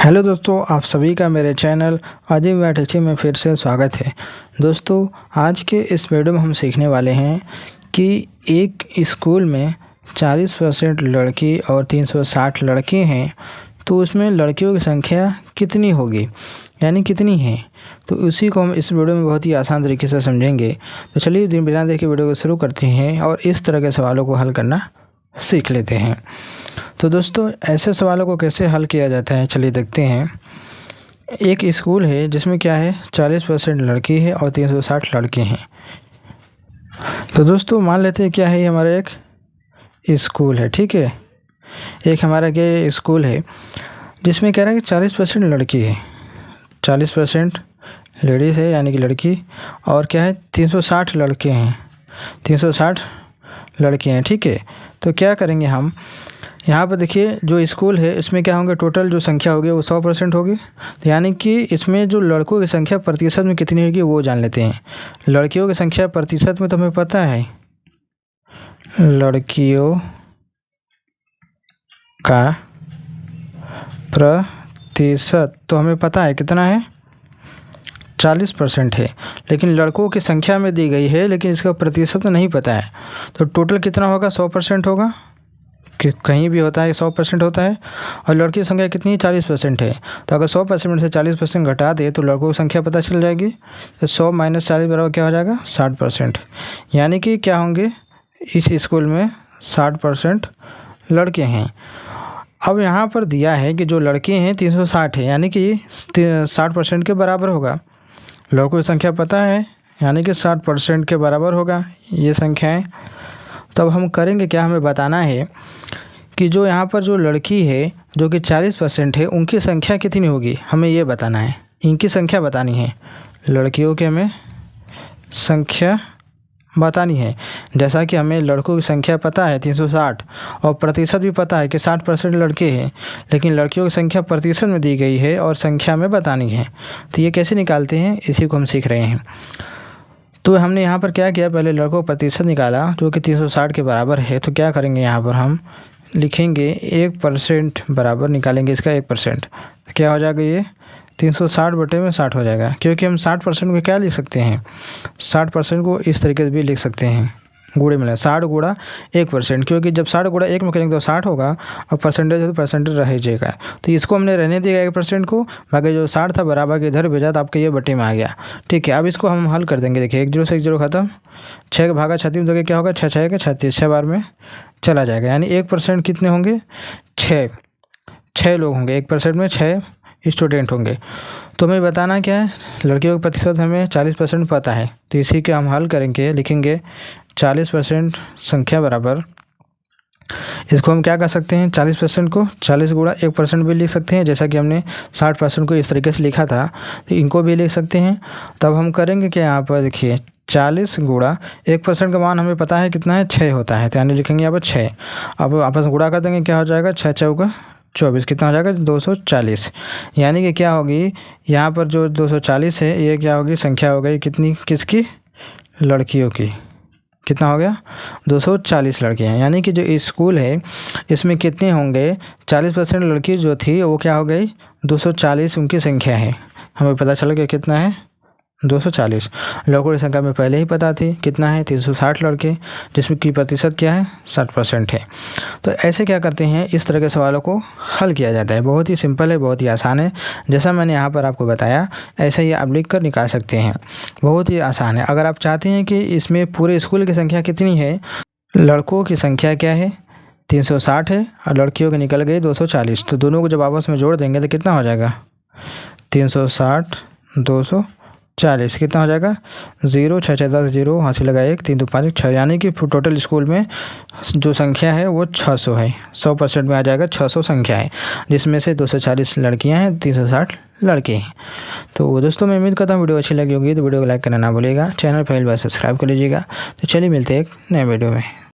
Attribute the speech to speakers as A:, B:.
A: Hello दोस्तों, आप सभी का मेरे चैनल आदिम मैथ में फिर से स्वागत है। दोस्तों, आज के इस वीडियो में हम सीखने वाले हैं कि एक स्कूल में 40% लड़की और 360 लड़के हैं, तो उसमें लड़कियों की संख्या कितनी होगी, यानी कितनी है। तो उसी को हम इस वीडियो में बहुत ही आसान तरीके से समझेंगे। तो चलिए बिना देखे वीडियो को शुरू करते हैं और इस तरह के सवालों को हल करना सीख लेते हैं। तो दोस्तों, ऐसे सवालों को कैसे हल किया जाता है, चलिए देखते हैं। एक स्कूल है जिसमें क्या है, 40% लड़की है और 360 लड़के हैं। तो दोस्तों मान लेते हैं क्या है, हमारा एक स्कूल है, ठीक है। एक हमारा क्या स्कूल है जिसमें कह रहा है कि 40% लड़की है, 40% लेडीज़ है यानी कि लड़की, और क्या है 360 लड़के हैं, 360 लड़के हैं, ठीक है। तो क्या करेंगे हम, यहाँ पर देखिए जो स्कूल है इसमें क्या होंगे, टोटल जो संख्या होगी वो 100% होगी। तो यानी कि इसमें जो लड़कों की संख्या प्रतिशत में कितनी होगी वो जान लेते हैं। लड़कियों की संख्या प्रतिशत में तो हमें पता है, लड़कियों का प्रतिशत तो हमें पता है कितना है, 40% है। लेकिन लड़कों की संख्या में दी गई है, लेकिन इसका प्रतिशत नहीं पता है। तो टोटल कितना होगा, 100% होगा, कि कहीं भी होता है 100% होता है। और लड़की की संख्या कितनी, 40% है। तो अगर 100% से 40% घटा दे तो लड़कों की संख्या पता चल जाएगी। तो 100 - 40 बराबर क्या हो जाएगा, 60%। यानी कि क्या होंगे, इस स्कूल में 60% लड़के हैं। अब यहाँ पर दिया है कि जो लड़के हैं 360 है, यानी कि 60% के बराबर होगा। लड़कों की संख्या पता है, यानी कि 60% के बराबर होगा ये संख्याएँ। तब हम करेंगे क्या, हमें बताना है कि जो यहाँ पर जो लड़की है जो कि 40% है, उनकी संख्या कितनी होगी, हमें ये बताना है। इनकी संख्या बतानी है, लड़कियों की हमें संख्या बतानी है। जैसा कि हमें लड़कों की संख्या पता है 360 और प्रतिशत भी पता है कि 60% लड़के हैं, लेकिन लड़कियों की संख्या प्रतिशत में दी गई है और संख्या में बतानी है। तो ये कैसे निकालते हैं, इसी को हम सीख रहे हैं। तो हमने यहाँ पर क्या किया, पहले लड़कों का प्रतिशत निकाला जो कि 360 के बराबर है। तो क्या करेंगे, यहाँ पर हम लिखेंगे 1% बराबर, निकालेंगे इसका 1%। तो क्या हो जाएगा, ये 360/60 हो जाएगा। क्योंकि हम 60% में क्या लिख सकते हैं, 60% को इस तरीके से भी लिख सकते हैं, गुणे में 60 गुणा 1%। क्योंकि जब 60 गुणा 1 में करेंगे तो 60 होगा, और परसेंटेज है तो परसेंटेज रह जाएगा। तो इसको हमने रहने दिया 1% को, बाकी जो 60 था बराबर के इधर भेजा तो आपके ये बटे में आ गया, ठीक है। अब इसको हम हल कर देंगे। देखिए 1 0 से 1 0 खत्म, 6 का भागा 36 तो क्या होगा, 6 6 के 36, 6 बार में चला जाएगा। यानी 1% कितने होंगे, 6 लोग होंगे, 1% में 6 स्टूडेंट होंगे। तो हमें बताना क्या है, लड़कियों का प्रतिशत हमें 40% पता है। तो इसी के हम हल करेंगे, लिखेंगे 40% संख्या बराबर, इसको हम क्या कर सकते हैं, 40% को 40 गुणा 1% भी लिख सकते हैं। जैसा कि हमने 60% को इस तरीके से लिखा था, तो इनको भी लिख सकते हैं। तब हम करेंगे क्या, यहाँ पर देखिए 40 गुणा 1% का मान हमें पता है कितना है, 6 होता है। तो यानी लिखेंगे यहाँ पर 6। अब आपस में गुणा कर देंगे, क्या हो जाएगा, 6 चौका 24, कितना हो जाएगा, 240। यानी कि क्या होगी, यहाँ पर जो 240 है ये क्या होगी, संख्या हो गई कितनी, किसकी, लड़कियों की। कितना हो गया, 240 लड़के हैं। यानी कि जो स्कूल है इसमें कितने होंगे, 40% लड़की जो थी वो क्या हो गई, 240 उनकी संख्या है। हमें पता चल गया कितना है, 240। लड़कों की संख्या में पहले ही पता थी कितना है, 360 लड़के, जिसमें की प्रतिशत क्या है, 60% है। तो ऐसे क्या करते हैं, इस तरह के सवालों को हल किया जाता है। बहुत ही सिंपल है, बहुत ही आसान है। जैसा मैंने यहाँ पर आपको बताया ऐसे ही आप लिख कर निकाल सकते हैं, बहुत ही आसान है। अगर आप चाहते हैं कि इसमें पूरे स्कूल की संख्या कितनी है, लड़कों की संख्या क्या है 360 है और लड़कियों की निकल गई 240, तो दोनों को जब आपस में जोड़ देंगे तो कितना हो जाएगा, 360 240, कितना हो जाएगा, 0 6 6 10 0, हासिल लगा 1 3 2 5 6। यानी कि टोटल स्कूल में जो संख्या है वो 600 है। 100% में आ जाएगा 600 संख्या है, जिसमें से 240 लड़कियां हैं, 360 लड़के हैं। तो दोस्तों मैं उम्मीद करता हूँ वीडियो अच्छी लगी होगी, तो वीडियो को लाइक करना ना भूलिएगा, चैनल पहली बार सब्सक्राइब कर लीजिएगा। तो चलिए मिलते हैं एक नए वीडियो में।